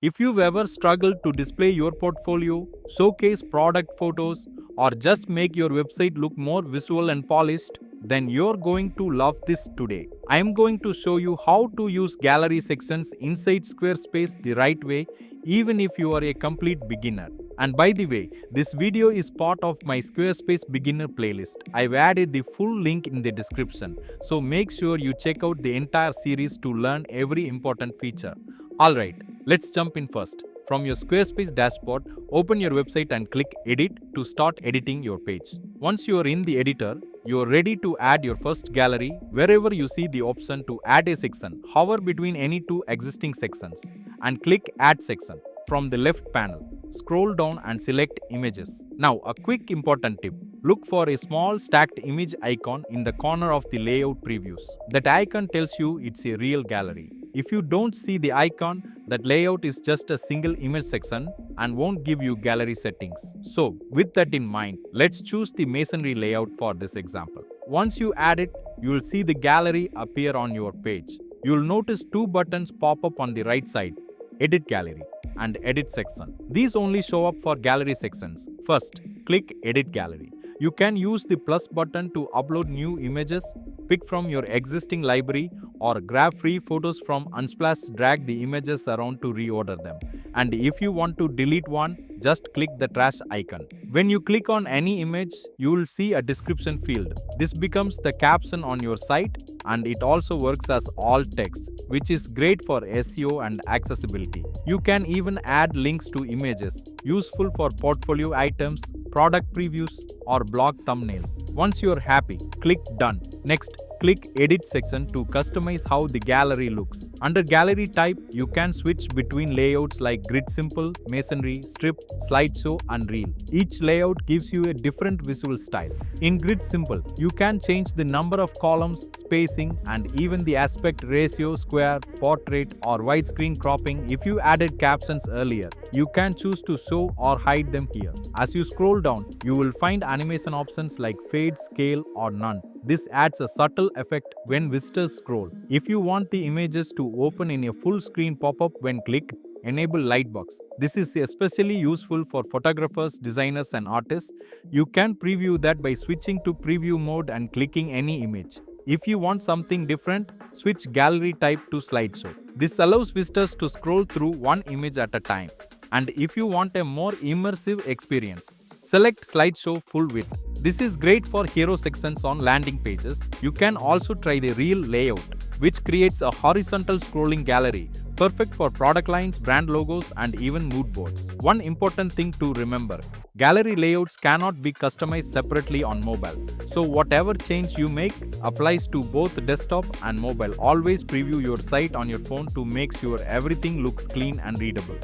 If you've ever struggled to display your portfolio, showcase product photos, or just make your website look more visual and polished, then you're going to love this today. I am going to show you how to use gallery sections inside Squarespace the right way, even if you are a complete beginner. And by the way, this video is part of my Squarespace beginner playlist. I've added the full link in the description, so make sure you check out the entire series to learn every important feature. Alright, let's jump in first. From your Squarespace dashboard, open your website and click Edit to start editing your page. Once you are in the editor, you are ready to add your first gallery. Wherever you see the option to add a section, hover between any two existing sections and click Add Section. From the left panel, scroll down and select Images. Now, a quick important tip. Look for a small stacked image icon in the corner of the layout previews. That icon tells you it's a real gallery. If you don't see the icon, that layout is just a single image section and won't give you gallery settings. So, with that in mind, let's choose the masonry layout for this example. Once you add it, you'll see the gallery appear on your page. You'll notice two buttons pop up on the right side, Edit Gallery and Edit Section. These only show up for gallery sections. First, click Edit Gallery. You can use the plus button to upload new images, pick from your existing library, or grab free photos from Unsplash. Drag the images around to reorder them. And if you want to delete one, just click the trash icon. When you click on any image, you will see a description field. This becomes the caption on your site, and it also works as alt text, which is great for SEO and accessibility. You can even add links to images, useful for portfolio items, product previews, or blog thumbnails. Once you're happy, click Done. Next, click Edit Section to customize how the gallery looks. Under Gallery Type, you can switch between layouts like Grid Simple, Masonry, Strip, Slideshow, and Reel. Each layout gives you a different visual style. In Grid Simple, you can change the number of columns, spacing, and even the aspect ratio, square, portrait, or widescreen cropping. If you added captions earlier, you can choose to show or hide them here. As you scroll down, you will find animation options like fade, scale, or none. This adds a subtle effect when visitors scroll. If you want the images to open in a full screen pop-up when clicked, enable Lightbox. This is especially useful for photographers, designers, and artists. You can preview that by switching to preview mode and clicking any image. If you want something different, switch gallery type to slideshow. This allows visitors to scroll through one image at a time. And if you want a more immersive experience, select slideshow full width. This is great for hero sections on landing pages. You can also try the Reel layout, which creates a horizontal scrolling gallery, perfect for product lines, brand logos, and even mood boards. One important thing to remember, gallery layouts cannot be customized separately on mobile. So whatever change you make applies to both desktop and mobile. Always preview your site on your phone to make sure everything looks clean and readable.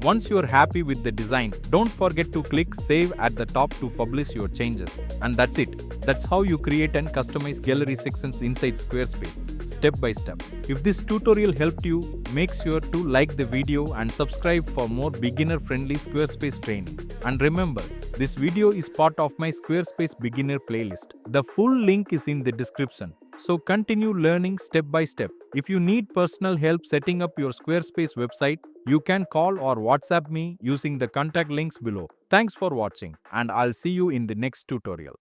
Once you are happy with the design, don't forget to click Save at the top to publish your changes. And that's it. That's how you create and customize gallery sections inside Squarespace, step by step. If this tutorial helped you, make sure to like the video and subscribe for more beginner-friendly Squarespace training. And remember, this video is part of my Squarespace beginner playlist. The full link is in the description. So continue learning step by step. If you need personal help setting up your Squarespace website, you can call or WhatsApp me using the contact links below. Thanks for watching, and I'll see you in the next tutorial.